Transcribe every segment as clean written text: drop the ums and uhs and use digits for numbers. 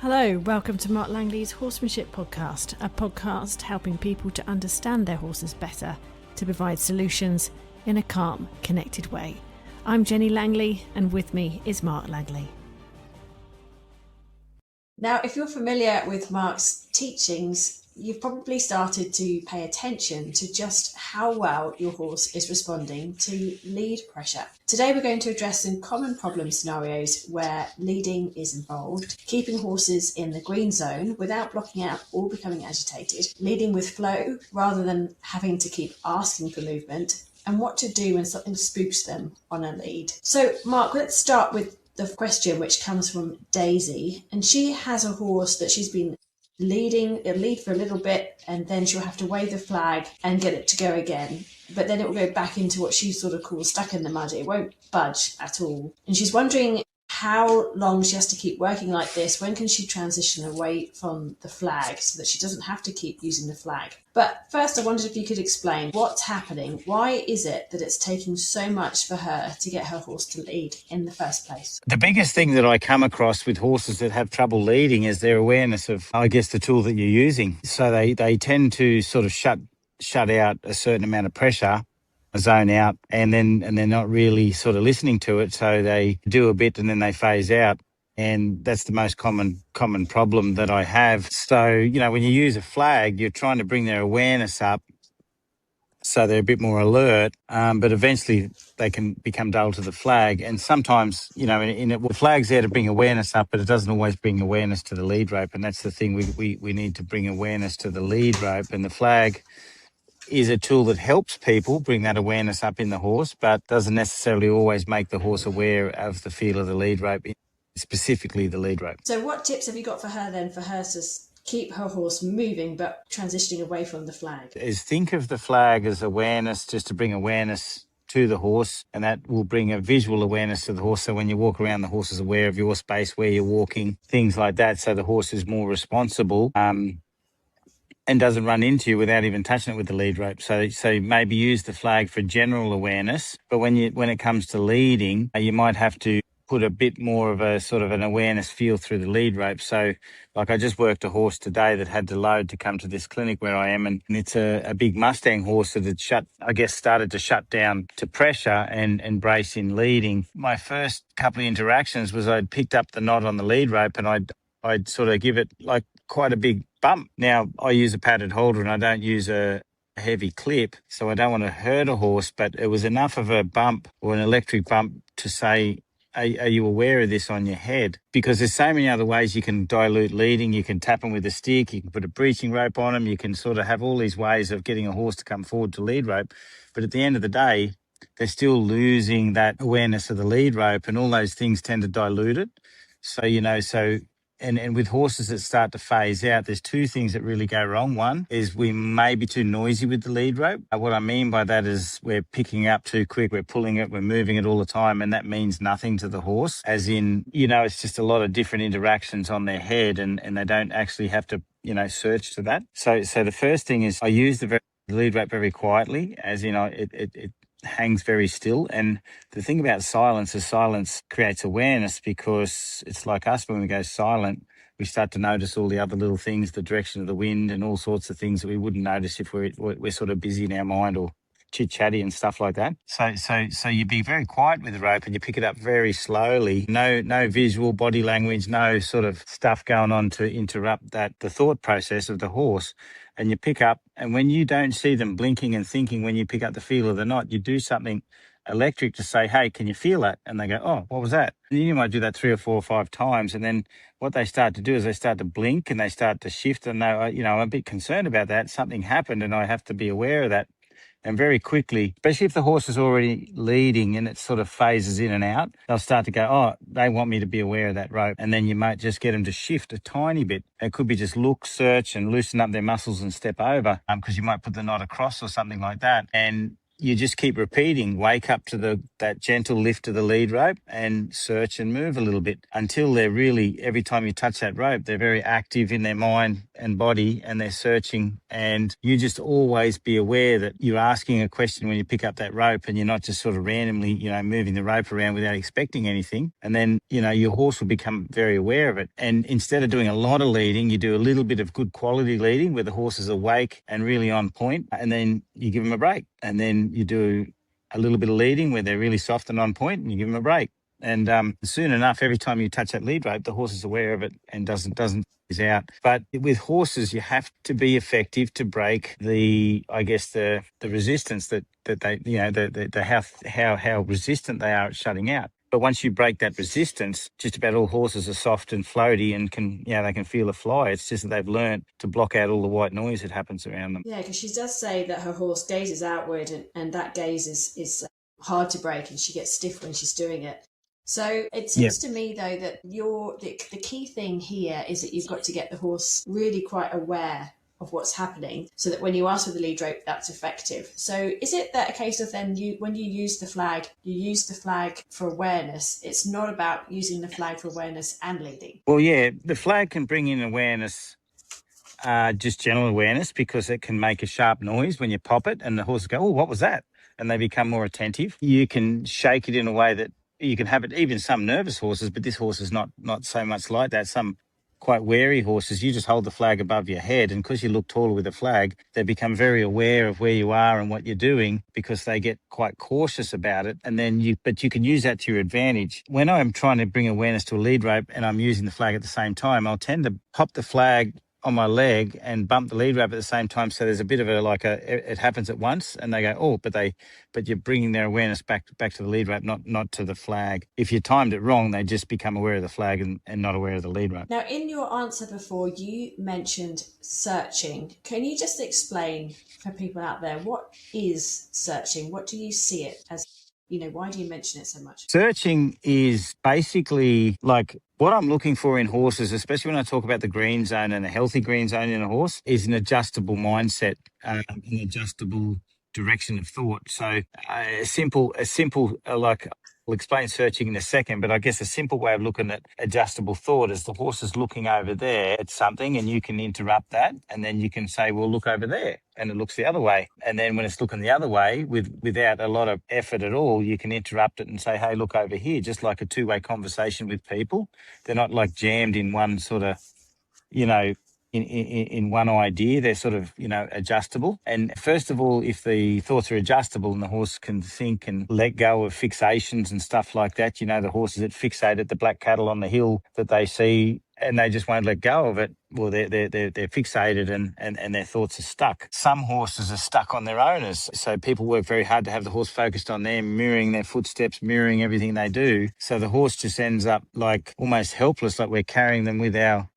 Hello, welcome to Mark Langley's Horsemanship Podcast, a podcast helping people to understand their horses better, to provide solutions in a calm, connected way. I'm Jenny Langley, and with me is Mark Langley. Now, if you're familiar with Mark's teachings, you've probably started to pay attention to just how well your horse is responding to lead pressure. Today we're going to address some common problem scenarios where leading is involved, keeping horses in the green zone without blocking out or becoming agitated, leading with flow rather than having to keep asking for movement, and what to do when something spooks them on a lead. So Mark, let's start with the question which comes from Daisy, and she has a horse that she's been lead for a little bit, and then she'll have to wave the flag and get it to go again, but then it will go back into what she sort of calls stuck in the mud. It won't budge at all, and she's wondering how long she has to keep working like this. When can she transition away from the flag so that she doesn't have to keep using the flag? But first, I wondered if you could explain what's happening. Why is it that it's taking so much for her to get her horse to lead in the first place? The biggest thing that I come across with horses that have trouble leading is their awareness of, I guess, the tool that you're using. So they tend to sort of shut out a certain amount of pressure, zone out, and they're not really sort of listening to it. So they do a bit and then they phase out. And that's the most common problem that I have. So, when you use a flag, you're trying to bring their awareness up so they're a bit more alert, but eventually they can become dull to the flag. And sometimes, the flag's there to bring awareness up, but it doesn't always bring awareness to the lead rope. And that's the thing, we need to bring awareness to the lead rope. And the flag is a tool that helps people bring that awareness up in the horse, but doesn't necessarily always make the horse aware of the feel of the lead rope, specifically the lead rope. So what tips have you got for her then, for her to keep her horse moving but transitioning away from the flag? Is think of the flag as awareness, just to bring awareness to the horse, and that will bring a visual awareness to the horse. So when you walk around, the horse is aware of your space, where you're walking, things like that. So the horse is more responsible and doesn't run into you without even touching it with the lead rope. So maybe use the flag for general awareness, but when it comes to leading, you might have to put a bit more of a sort of an awareness feel through the lead rope. So like I just worked a horse today that had to load to come to this clinic where I am, and it's a big Mustang horse that had started to shut down to pressure and brace in leading. My first couple of interactions was I'd picked up the knot on the lead rope and I'd sort of give it like quite a big bump. Now I use a padded holder and I don't use a heavy clip, so I don't want to hurt a horse, but it was enough of a bump or an electric bump to say, are you aware of this on your head? Because there's so many other ways you can dilute leading. You can tap them with a stick, you can put a breeching rope on them, you can sort of have all these ways of getting a horse to come forward to lead rope. But at the end of the day, they're still losing that awareness of the lead rope, and all those things tend to dilute it. So, and with horses that start to phase out, there's two things that really go wrong. One is we may be too noisy with the lead rope. What I mean by that is we're picking up too quick, we're pulling it, we're moving it all the time, and that means nothing to the horse. As in, it's just a lot of different interactions on their head, and they don't actually have to, search to that. So the first thing is I use the lead rope very quietly, as in it hangs very still. And the thing about silence is silence creates awareness, because it's like us, when we go silent, we start to notice all the other little things, the direction of the wind and all sorts of things that we wouldn't notice if we're sort of busy in our mind or chit-chatty and stuff like that. So you be very quiet with the rope and you pick it up very slowly. No visual body language, no sort of stuff going on to interrupt the thought process of the horse. And you pick up, and when you don't see them blinking and thinking, when you pick up the feel of the knot, you do something electric to say, hey, can you feel that? And they go, oh, what was that? And you might do that 3 or 4 or 5 times. And then what they start to do is they start to blink and they start to shift, and I'm a bit concerned about that. Something happened and I have to be aware of that. And very quickly, especially if the horse is already leading and it sort of phases in and out, they'll start to go, oh, they want me to be aware of that rope. And then you might just get them to shift a tiny bit. It could be just look, search, and loosen up their muscles and step over, because you might put the knot across or something like that. And you just keep repeating, wake up to that gentle lift of the lead rope and search and move a little bit until they're really, every time you touch that rope, they're very active in their mind and body and they're searching. And you just always be aware that you're asking a question when you pick up that rope and you're not just sort of randomly, moving the rope around without expecting anything. And then, your horse will become very aware of it. And instead of doing a lot of leading, you do a little bit of good quality leading where the horse is awake and really on point, and then you give them a break. And then you do a little bit of leading where they're really soft and on point, and you give them a break. And soon enough, every time you touch that lead rope, the horse is aware of it and doesn't is out. But with horses, you have to be effective to break the resistance that they, how resistant they are at shutting out. But once you break that resistance, just about all horses are soft and floaty and they can feel a fly. It's just that they've learned to block out all the white noise that happens around them. Yeah, because she does say that her horse gazes outward and that gaze is hard to break and she gets stiff when she's doing it. So it seems to me, though, that the key thing here is that you've got to get the horse really quite aware of what's happening so that when you ask for the lead rope, that's effective. So is it that a case of then when you use the flag, you use the flag for awareness? It's not about using the flag for awareness and leading. Well, yeah, the flag can bring in awareness, just general awareness, because it can make a sharp noise when you pop it and the horses go, oh, what was that? And they become more attentive. You can shake it in a way that you can have it, even some nervous horses, but this horse is not so much like that. Some quite wary horses, you just hold the flag above your head, and because you look taller with the flag, they become very aware of where you are and what you're doing because they get quite cautious about it. And then but you can use that to your advantage. When I'm trying to bring awareness to a lead rope and I'm using the flag at the same time, I'll tend to pop the flag on my leg and bump the lead rope at the same time. So there's a bit of it happens at once and they go, oh, but you're bringing their awareness back to the lead rope, not to the flag. If you timed it wrong, they just become aware of the flag and not aware of the lead rope. Now, in your answer before, you mentioned searching. Can you just explain for people out there, what is searching? What do you see it as? Why do you mention it so much? Searching is basically like what I'm looking for in horses, especially when I talk about the green zone and a healthy green zone in a horse, is an adjustable mindset, an adjustable direction of thought. So a simple I'll explain searching in a second, but I guess a simple way of looking at adjustable thought is the horse is looking over there at something and you can interrupt that and then you can say, well, look over there. And it looks the other way. And then when it's looking the other way without a lot of effort at all, you can interrupt it and say, hey, look over here, just like a two-way conversation with people. They're not like jammed in one sort of, in one idea. They're sort of, adjustable. And first of all, if the thoughts are adjustable and the horse can think and let go of fixations and stuff like that, the horses that fixate at the black cattle on the hill that they see and they just won't let go of it, well, they're fixated and their thoughts are stuck. Some horses are stuck on their owners. So people work very hard to have the horse focused on them, mirroring their footsteps, mirroring everything they do. So the horse just ends up like almost helpless, like we're carrying them with our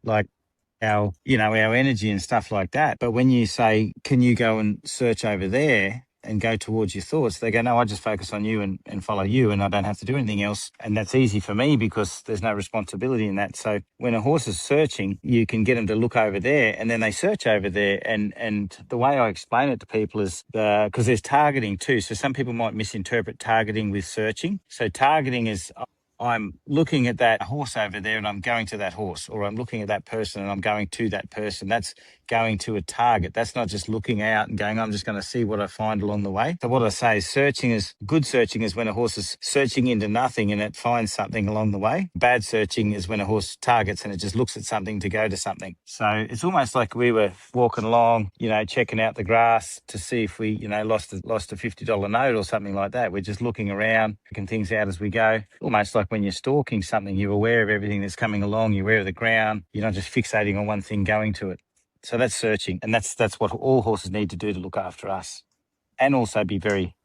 energy and stuff like that. But when you say, can you go and search over there and go towards your thoughts, they go, no, I just focus on you and follow you and I don't have to do anything else. And that's easy for me because there's no responsibility in that. So when a horse is searching, you can get them to look over there and then they search over there. And the way I explain it to people is because there's targeting too. So some people might misinterpret targeting with searching. So targeting is, I'm looking at that horse over there and I'm going to that horse, or I'm looking at that person and I'm going to that person. That's going to a target. That's not just looking out and going, I'm just going to see what I find along the way. So what I say is good searching is when a horse is searching into nothing and it finds something along the way. Bad searching is when a horse targets and it just looks at something to go to something. So it's almost like we were walking along, checking out the grass to see if we, lost a $50 note or something like that. We're just looking around, picking things out as we go. Almost like when you're stalking something, you're aware of everything that's coming along, you're aware of the ground, you're not just fixating on one thing going to it. So that's searching, and that's what all horses need to do to look after us and also be very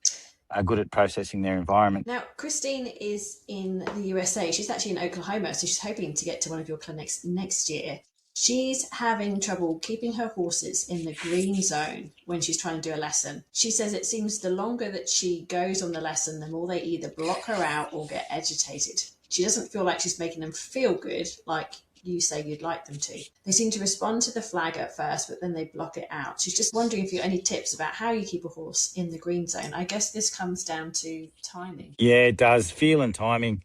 good at processing their environment. Now, Christine is in the USA. She's actually in Oklahoma, so she's hoping to get to one of your clinics next year. She's having trouble keeping her horses in the green zone when she's trying to do a lesson. She says it seems the longer that she goes on the lesson, the more they either block her out or get agitated. She doesn't feel like she's making them feel good, like you say you'd like them to. They seem to respond to the flag at first, but then they block it out. She's just wondering if you have any tips about how you keep a horse in the green zone. I guess this comes down to timing. Yeah, it does. Feel and timing,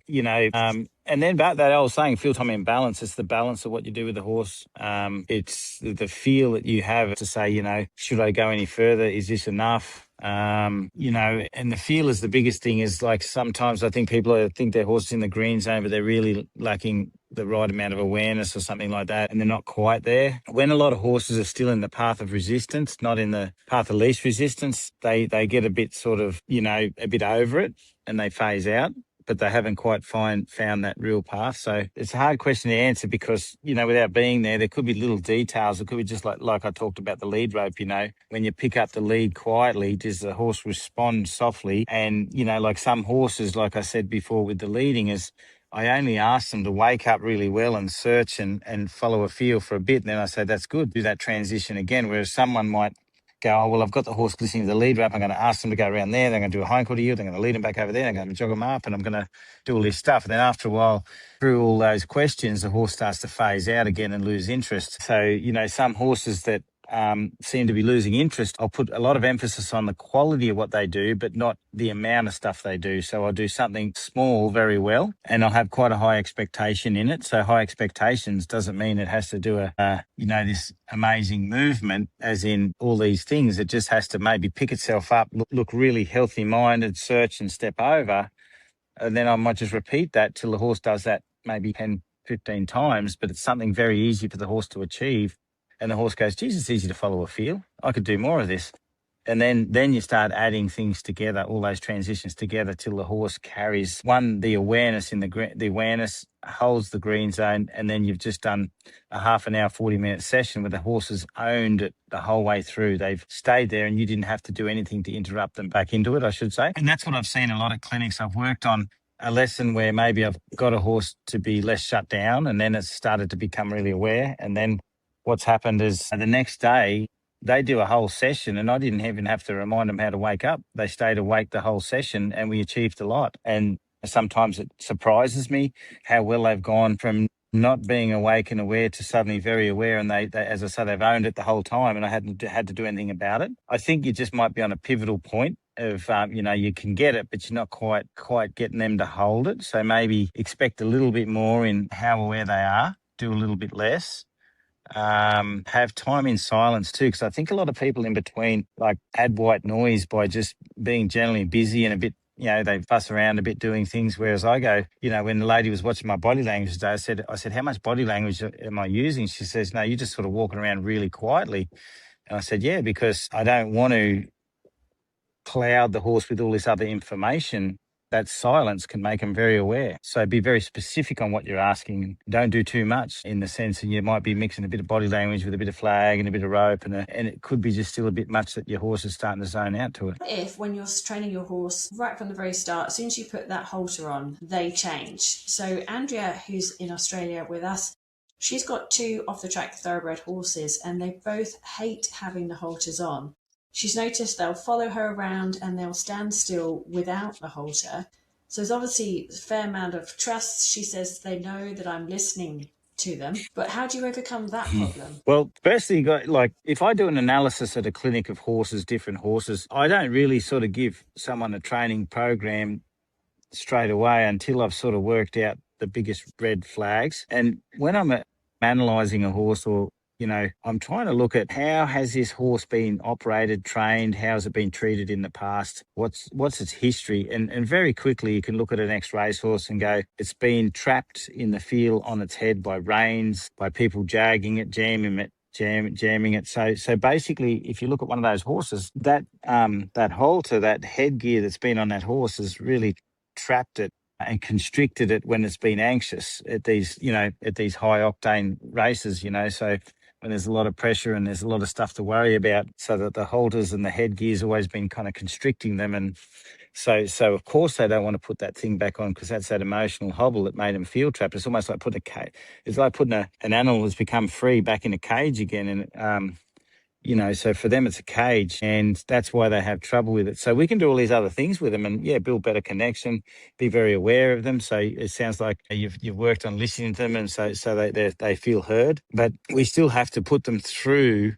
and then about that old saying, feel, timing, and balance. It's the balance of what you do with the horse. It's the feel that you have to say, should I go any further? Is this enough? And the feel is the biggest thing. Is like sometimes I think people think their horse is in the green zone, but they're really lacking the right amount of awareness or something like that, and they're not quite there. When a lot of horses are still in the path of resistance, not in the path of least resistance, they get a bit sort of, a bit over it and they phase out, but they haven't quite found that real path. So it's a hard question to answer because, without being there could be little details. It could be just like I talked about the lead rope, when you pick up the lead quietly, does the horse respond softly? And, like some horses, like I said before with the leading, is I only ask them to wake up really well and search and follow a feel for a bit. And then I say, that's good, do that transition again. Whereas someone might go, oh, well, I've got the horse listening to the lead rope. I'm going to ask them to go around there. They're going to do a hindquarter yield. I'm going to lead them back over there. I'm going to jog them up and I'm going to do all this stuff. And then after a while, through all those questions, the horse starts to phase out again and lose interest. So, some horses that seem to be losing interest, I'll put a lot of emphasis on the quality of what they do, but not the amount of stuff they do. So I'll do something small very well, and I'll have quite a high expectation in it. So high expectations doesn't mean it has to do this amazing movement, as in all these things. It just has to maybe pick itself up, look really healthy-minded, search and step over. And then I might just repeat that till the horse does that maybe 10, 15 times, but it's something very easy for the horse to achieve. And the horse goes, geez, it's easy to follow a feel. I could do more of this. And then you start adding things together, all those transitions together, till the horse carries, the awareness the awareness holds the green zone, and then you've just done a half an hour, 40-minute session where the horse has owned it the whole way through. They've stayed there and you didn't have to do anything to interrupt them back into it, I should say. And that's what I've seen in a lot of clinics. I've worked on a lesson where maybe I've got a horse to be less shut down, and then it's started to become really aware. And then what's happened is the next day they do a whole session and I didn't even have to remind them how to wake up. They stayed awake the whole session and we achieved a lot. And sometimes it surprises me how well they've gone from not being awake and aware to suddenly very aware. And they as I said, they've owned it the whole time and I hadn't had to do anything about it. I think you just might be on a pivotal point of, you can get it, but you're not quite getting them to hold it. So maybe expect a little bit more in how aware they are, do a little bit less. Have time in silence too, because I think a lot of people in between add white noise by just being generally busy and a bit, they fuss around a bit doing things. Whereas I go, when the lady was watching my body language today, I said, how much body language am I using? She says, no, you're just sort of walking around really quietly. And I said, yeah, because I don't want to cloud the horse with all this other information. That silence can make them very aware. So be very specific on what you're asking. Don't do too much in the sense that you might be mixing a bit of body language with a bit of flag and a bit of rope, and it could be just still a bit much that your horse is starting to zone out to it. If when you're training your horse right from the very start, as soon as you put that halter on, they change. So Andrea, who's in Australia with us, she's got 2 off-the-track thoroughbred horses and they both hate having the halters on. She's noticed they'll follow her around and they'll stand still without the halter. So there's obviously a fair amount of trust. She says they know that I'm listening to them. But how do you overcome that problem? Well, firstly, if I do an analysis at a clinic of horses, different horses, I don't really sort of give someone a training program straight away until I've sort of worked out the biggest red flags. And when I'm analysing a horse or I'm trying to look at how has this horse been operated, trained, how has it been treated in the past, what's its history, and very quickly you can look at an ex-racehorse and go, it's been trapped in the field on its head by reins, by people jagging it, jamming it. So basically, if you look at one of those horses, that halter, that headgear that's been on that horse has really trapped it and constricted it when it's been anxious at these high octane races, so when there's a lot of pressure and there's a lot of stuff to worry about, so that the halters and the headgear's always been kind of constricting them. And so of course they don't want to put that thing back on because that's that emotional hobble that made them feel trapped. It's almost like putting an animal that's become free back in a cage again. And So for them, it's a cage, and that's why they have trouble with it. So we can do all these other things with them and, build better connection, be very aware of them. So it sounds like you've worked on listening to them, and so they feel heard. But we still have to put them through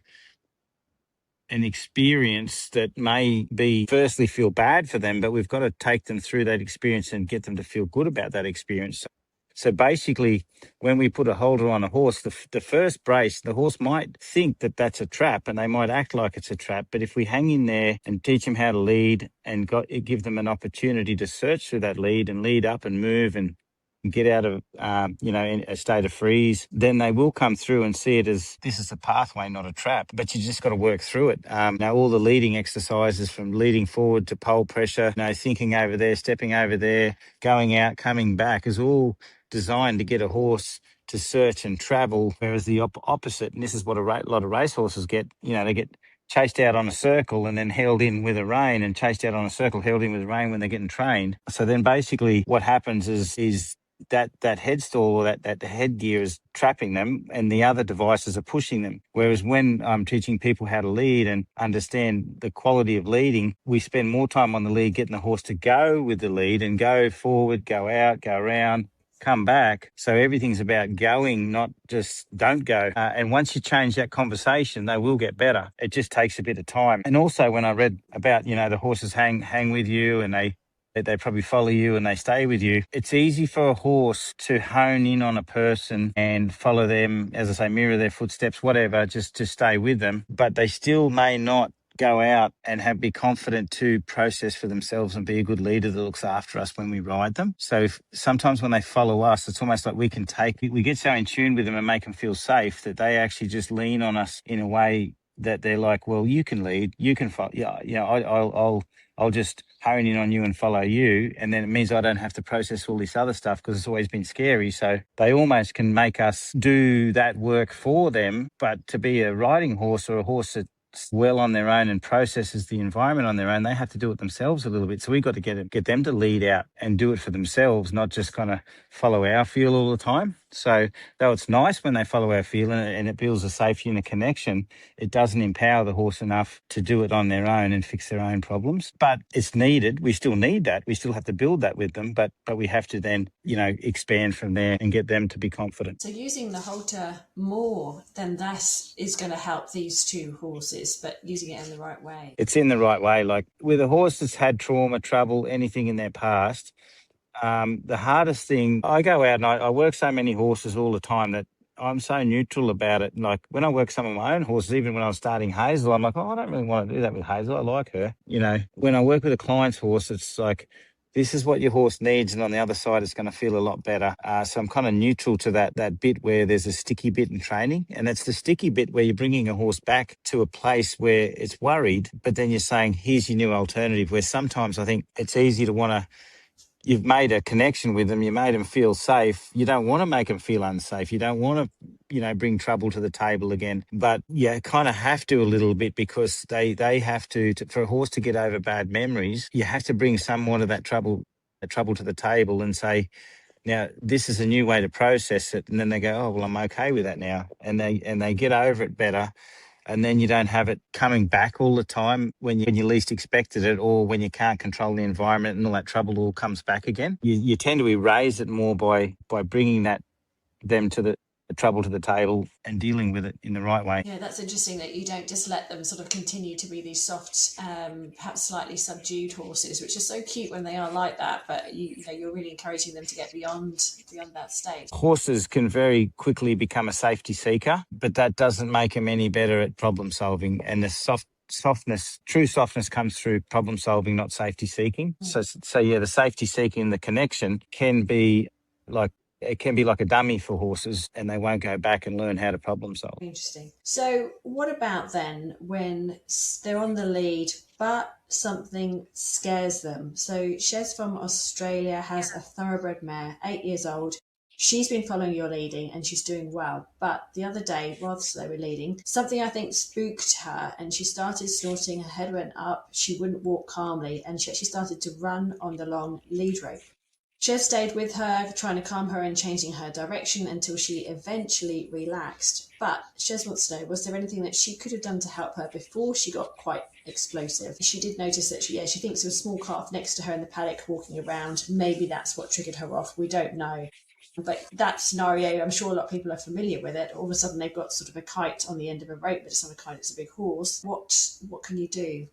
an experience that may be firstly feel bad for them, but we've got to take them through that experience and get them to feel good about that experience. So basically, when we put a halter on a horse, the first brace, the horse might think that that's a trap and they might act like it's a trap. But if we hang in there and teach them how to lead and give them an opportunity to search through that lead and lead up and move and get out of, in a state of freeze, then they will come through and see it as this is a pathway, not a trap. But you just got to work through it. Now, all the leading exercises from leading forward to pole pressure, thinking over there, stepping over there, going out, coming back is all designed to get a horse to search and travel, whereas the opposite, and this is what a lot of racehorses get, they get chased out on a circle and then held in with a rein, and chased out on a circle, held in with a rein when they're getting trained. So then basically what happens is that headstall or that headgear is trapping them and the other devices are pushing them. Whereas when I'm teaching people how to lead and understand the quality of leading, we spend more time on the lead getting the horse to go with the lead and go forward, go out, go around, come back. So everything's about going, not just don't go. And once you change that conversation, they will get better. It just takes a bit of time. And also when I read about, the horses hang with you and they probably follow you and they stay with you. It's easy for a horse to hone in on a person and follow them, as I say, mirror their footsteps, whatever, just to stay with them. But they still may not go out and be confident to process for themselves and be a good leader that looks after us when we ride them. So sometimes when they follow us, it's almost like we get so in tune with them and make them feel safe that they actually just lean on us in a way that they're like, well, you can lead, you can follow. I'll just hone in on you and follow you. And then it means I don't have to process all this other stuff because it's always been scary. So they almost can make us do that work for them. But to be a riding horse or a horse that's well on their own and processes the environment on their own, they have to do it themselves a little bit. So we got to get them to lead out and do it for themselves, not just kind of follow our feel all the time. So though it's nice when they follow our feel and it builds a safety and a connection, it doesn't empower the horse enough to do it on their own and fix their own problems. But it's needed. We still need that. We still have to build that with them, but we have to then, expand from there and get them to be confident. So using the halter more than that is going to help these two horses, but using it in the right way. It's in the right way. Like with a horse that's had trauma, trouble, anything in their past, the hardest thing, I go out and I work so many horses all the time that I'm so neutral about it. Like when I work some of my own horses, even when I was starting Hazel, I'm like, I don't really want to do that with Hazel. I like her. When I work with a client's horse, it's like, this is what your horse needs. And on the other side, it's going to feel a lot better. So I'm kind of neutral to that bit where there's a sticky bit in training. And it's the sticky bit where you're bringing a horse back to a place where it's worried, but then you're saying, here's your new alternative, where sometimes I think it's easy to want to, you've made a connection with them, you made them feel safe. You don't want to make them feel unsafe. You don't want to, bring trouble to the table again. But you kind of have to a little bit because they have to, for a horse to get over bad memories, you have to bring somewhat of that trouble to the table and say, now, this is a new way to process it. And then they go, oh, well, I'm okay with that now. And they get over it better. And then you don't have it coming back all the time when you least expected it, or when you can't control the environment and all that trouble all comes back again. You tend to erase it more by bringing them to the trouble to the table and dealing with it in the right way. Yeah, that's interesting that you don't just let them sort of continue to be these soft, perhaps slightly subdued horses, which are so cute when they are like that, but you're really encouraging them to get beyond that state. Horses can very quickly become a safety seeker, but that doesn't make them any better at problem solving. And the true softness comes through problem solving, not safety seeking. So yeah, the safety seeking, the connection can be like a dummy for horses, and they won't go back and learn how to problem solve. Interesting. So what about then when they're on the lead, but something scares them? So Shez from Australia has a thoroughbred mare, 8 years old. She's been following your leading and she's doing well. But the other day, whilst they were leading, something I think spooked her and she started snorting, her head went up, she wouldn't walk calmly, and she actually started to run on the long lead rope. Shez stayed with her, trying to calm her and changing her direction until she eventually relaxed. But Shez wants to know, was there anything that she could have done to help her before she got quite explosive? She did notice that she thinks there was a small calf next to her in the paddock walking around. Maybe that's what triggered her off. We don't know. But that scenario, I'm sure a lot of people are familiar with it. All of a sudden, they've got sort of a kite on the end of a rope, but it's not a kite, it's a big horse. What can you do?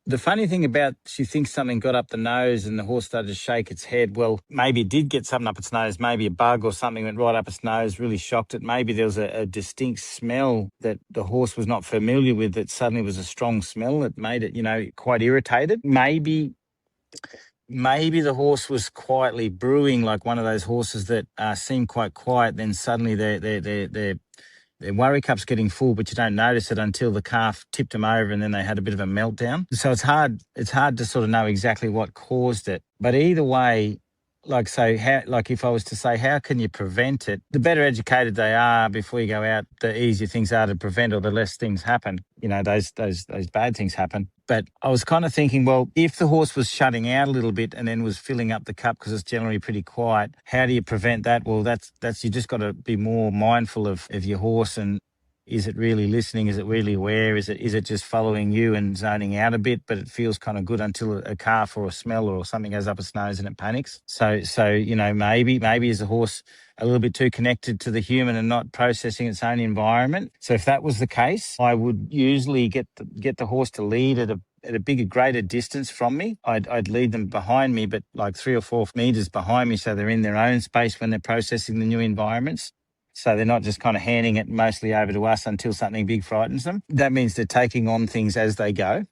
The funny thing about she thinks something got up the nose and the horse started to shake its head. Well, maybe it did get something up its nose. Maybe a bug or something went right up its nose, really shocked it. Maybe there was a distinct smell that the horse was not familiar with that suddenly was a strong smell that made it, quite irritated. Maybe the horse was quietly brewing, like one of those horses that seem quite quiet, then suddenly their worry cup's getting full, but you don't notice it until the calf tipped them over and then they had a bit of a meltdown. So it's hard to sort of know exactly what caused it. But either way, if I was to say, how can you prevent it? The better educated they are before you go out, the easier things are to prevent, or the less things happen. Those bad things happen. But I was kind of thinking, well, if the horse was shutting out a little bit and then was filling up the cup because it's generally pretty quiet, how do you prevent that? Well, that's you just got to be more mindful of your horse, and is it really listening? Is it really aware? Is it just following you and zoning out a bit, but it feels kind of good until a calf or a smell or something goes up its nose and it panics? So maybe is the horse a little bit too connected to the human and not processing its own environment? So if that was the case, I would usually get the horse to lead at a bigger, greater distance from me. I'd lead them behind me, but like 3 or 4 meters behind me, so they're in their own space when they're processing the new environments. So they're not just kind of handing it mostly over to us until something big frightens them. That means they're taking on things as they go.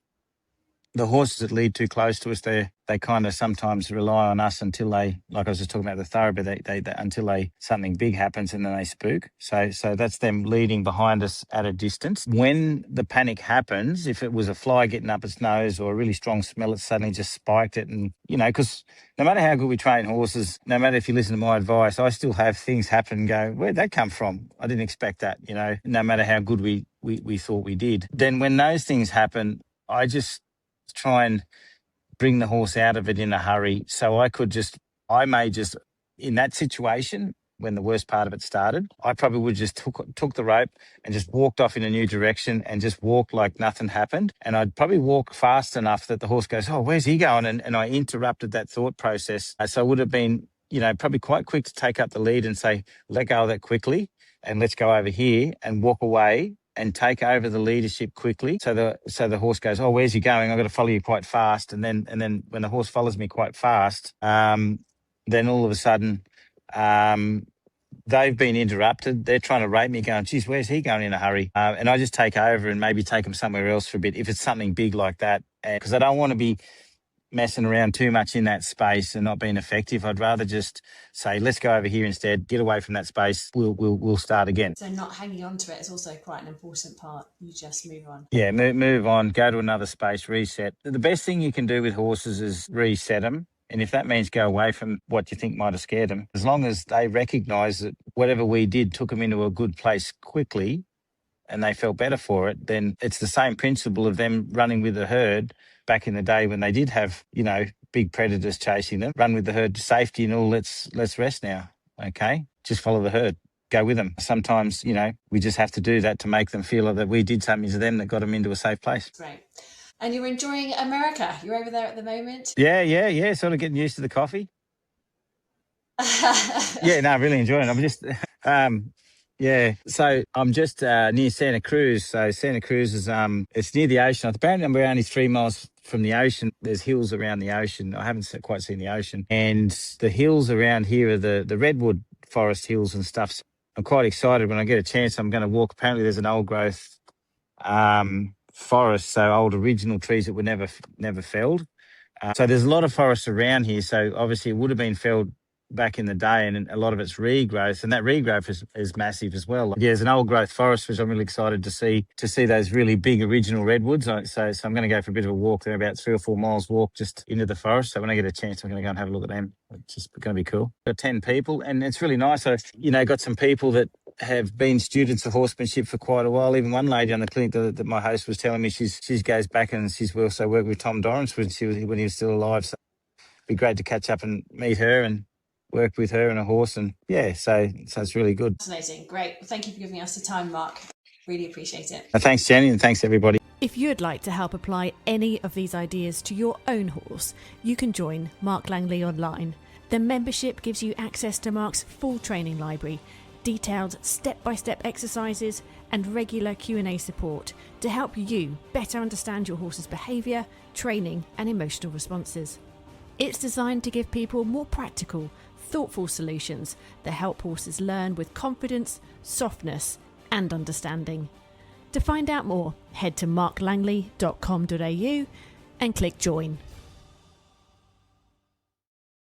The horses that lead too close to us, they kind of sometimes rely on us until they, like I was just talking about the thoroughbred, until something big happens and then they spook. So that's them leading behind us at a distance. When the panic happens, if it was a fly getting up its nose or a really strong smell, it suddenly just spiked it. And, because no matter how good we train horses, no matter if you listen to my advice, I still have things happen and go, where'd that come from? I didn't expect that, no matter how good we thought we did. Then when those things happen, I just try and bring the horse out of it in a hurry. So I may just, in that situation, when the worst part of it started, I probably would just took the rope and just walked off in a new direction and just walked like nothing happened. And I'd probably walk fast enough that the horse goes, oh, where's he going? And I interrupted that thought process. So I would have been, probably quite quick to take up the lead and say, let go of that quickly and let's go over here, and walk away and take over the leadership quickly. So the horse goes, oh, where's he going? I've got to follow you quite fast. And then when the horse follows me quite fast, then all of a sudden, they've been interrupted. They're trying to rate me going, geez, where's he going in a hurry? And I just take over and maybe take them somewhere else for a bit if it's something big like that. Because I don't want to be messing around too much in that space and not being effective. I'd rather just say, let's go over here instead, get away from that space. We'll start again. So not hanging on to it is also quite an important part. You just move on. Yeah, move on, go to another space, reset. The best thing you can do with horses is reset them. And if that means go away from what you think might have scared them, as long as they recognise that whatever we did took them into a good place quickly and they felt better for it, then it's the same principle of them running with the herd back in the day when they did have, big predators chasing them. Run with the herd to safety and all, let's rest now, okay? Just follow the herd. Go with them. Sometimes, we just have to do that to make them feel that we did something to them that got them into a safe place. Great. And you're enjoying America. You're over there at the moment. Yeah. Sort of getting used to the coffee. Yeah, no, really enjoying it. I'm just, So I'm just near Santa Cruz. So Santa Cruz is, it's near the ocean. Apparently we're only 3 miles from the ocean. There's hills around the ocean. I haven't quite seen the ocean. And the hills around here are the redwood forest hills and stuff. So I'm quite excited. When I get a chance, I'm going to walk. Apparently there's an old growth forest, so old original trees that were never felled. So there's a lot of forests around here. So obviously it would have been felled back in the day, and a lot of it's regrowth, and that regrowth is massive as well. Yeah, there's an old growth forest, which I'm really excited to see those really big original redwoods. So I'm going to go for a bit of a walk. They're about 3 or 4 miles walk just into the forest. So when I get a chance, I'm going to go and have a look at them. It's just going to be cool. Got 10 people, and it's really nice. So, got some people that have been students of horsemanship for quite a while. Even one lady on the clinic that my host was telling me she goes back and she's also worked with Tom Dorrance when he was still alive. So it'd be great to catch up and meet her and work with her and a horse. And yeah, so it's really good. Fascinating. Great. Well, thank you for giving us the time, Mark. Really appreciate it. Thanks, Jenny, and thanks everybody. If you'd like to help apply any of these ideas to your own horse, you can join Mark Langley online. The membership gives you access to Mark's full training library, detailed step-by-step exercises and regular Q&A support to help you better understand your horse's behaviour, training and emotional responses. It's designed to give people more practical, thoughtful solutions that help horses learn with confidence, softness and understanding. To find out more, head to marklangley.com.au and click join.